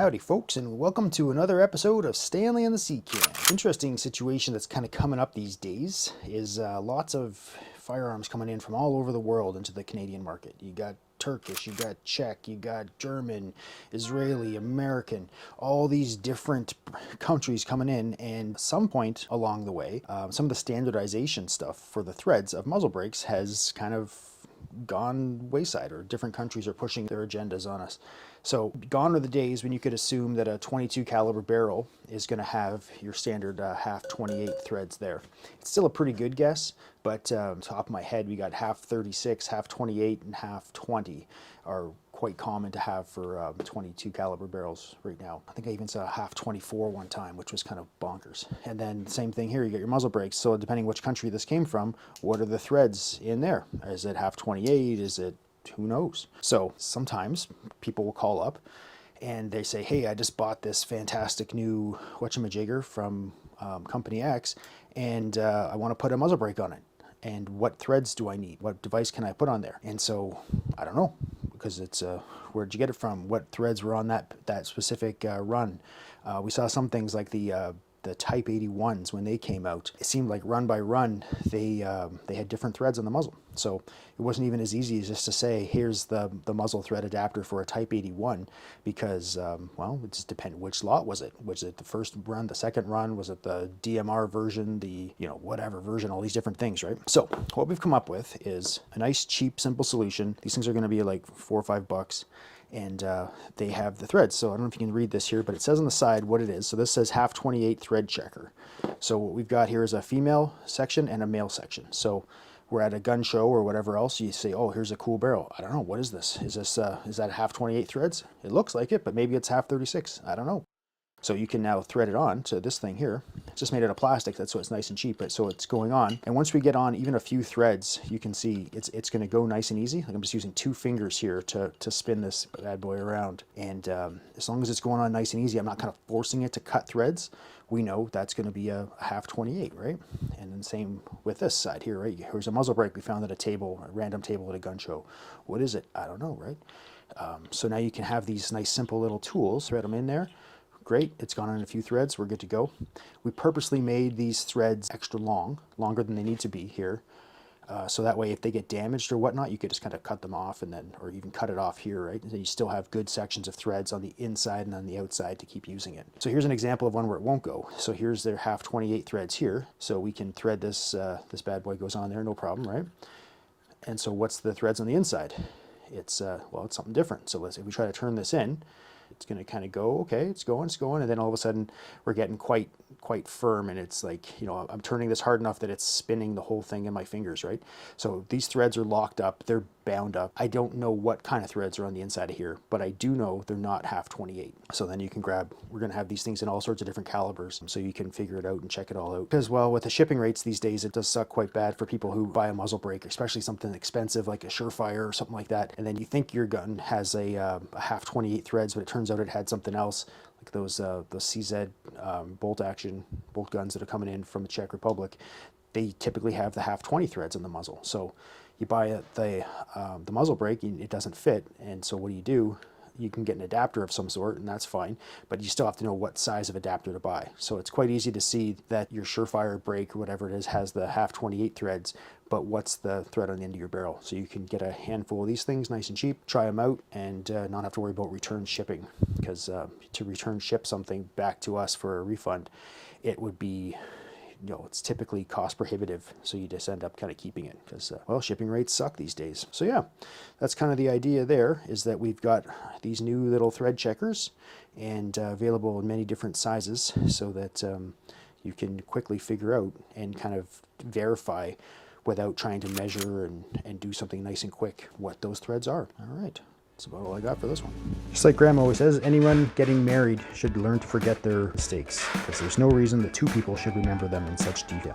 Howdy folks, and welcome to another episode of Stanley and the Sea Can. Interesting situation that's kind of coming up these days is lots of firearms coming in from all over the world into the Canadian market. You got Turkish, you got Czech, you got German, Israeli, American, all these different countries coming in, and at some point along the way, some of the standardization stuff for the threads of muzzle brakes has kind of gone wayside, or different countries are pushing their agendas on us. So gone are the days when you could assume that a 22 caliber barrel is going to have your standard half 28 threads there. It's still a pretty good guess, but top of my head, we got half 36, half 28, and half 20 are quite common to have for 22 caliber barrels right now. I think I even saw half 24 one time, which was kind of bonkers. And then same thing here, you got your muzzle brakes. So depending which country this came from, what are the threads in there? Is it half 28? Is it, who knows? So sometimes people will call up and they say, hey, I just bought this fantastic new whatchamajigger from company X, and I want to put a muzzle brake on it. And what threads do I need? What device can I put on there? And so I don't know, because it's where'd you get it from? What threads were on that specific run? We saw some things like the Type 81s when they came out. It seemed like run by run they had different threads on the muzzle. So it wasn't even as easy as just to say, here's the muzzle thread adapter for a Type 81, because well, it just depended which lot was it. Was it the first run, the second run? Was it the DMR version, the whatever version, all these different things, right? So what we've come up with is a nice, cheap, simple solution. These things are going to be like $4 or $5. And they have the threads. So I don't know if you can read this here, but it says on the side what it is. So this says half 28 thread checker. So what we've got here is a female section and a male section. So we're at a gun show or whatever else, you say, oh, here's a cool barrel. I don't know, what is this? Is that half 28 threads? It looks like it, but maybe it's half 36. I don't know. So you can now thread it on to this thing here. It's just made out of plastic, that's why it's nice and cheap, but so it's going on. And once we get on even a few threads, you can see it's going to go nice and easy. Like I'm just using 2 fingers here to spin this bad boy around. And as long as it's going on nice and easy, I'm not kind of forcing it to cut threads. We know that's going to be a half 28, right? And then same with this side here, right? Here's a muzzle brake we found at a table, a random table at a gun show. What is it? I don't know, right? So now you can have these nice simple little tools, thread them in there. Great, it's gone on a few threads, we're good to go. We purposely made these threads extra long, longer than they need to be here. So that way if they get damaged or whatnot, you could just kind of cut them off, and then, or even cut it off here, right? And then you still have good sections of threads on the inside and on the outside to keep using it. So here's an example of one where it won't go. So here's their half 28 threads here. So we can thread this, this bad boy goes on there, no problem, right? And so what's the threads on the inside? It's, well, it's something different. So if we try to turn this in, it's going to kind of go, okay, it's going, and then all of a sudden we're getting quite firm, and it's like, I'm turning this hard enough that it's spinning the whole thing in my fingers, right? So these threads are locked up, they're bound up. I don't know what kind of threads are on the inside of here, but I do know they're not half 28. So then you can grab, we're going to have these things in all sorts of different calibers, so you can figure it out and check it all out. Because, well, with the shipping rates these days, it does suck quite bad for people who buy a muzzle brake, especially something expensive like a Surefire or something like that, and then you think your gun has a half 28 threads, but it turns out it had something else, like those CZ bolt guns that are coming in from the Czech Republic. They typically have the half 20 threads in the muzzle. So you buy the muzzle brake, it doesn't fit, and so what do? You can get an adapter of some sort, and that's fine, but you still have to know what size of adapter to buy. So it's quite easy to see that your Surefire brake or whatever it is has the half 28 threads, but what's the thread on the end of your barrel? So you can get a handful of these things nice and cheap, try them out, and not have to worry about return shipping, because to return ship something back to us for a refund, it would be, it's typically cost prohibitive, so you just end up kind of keeping it, because well, shipping rates suck these days. So yeah, that's kind of the idea there, is that we've got these new little thread checkers, and available in many different sizes, so that you can quickly figure out and kind of verify without trying to measure and do something nice and quick what those threads are. All right. That's about all I got for this one. Just like Grandma always says, anyone getting married should learn to forget their mistakes, because there's no reason that 2 people should remember them in such detail.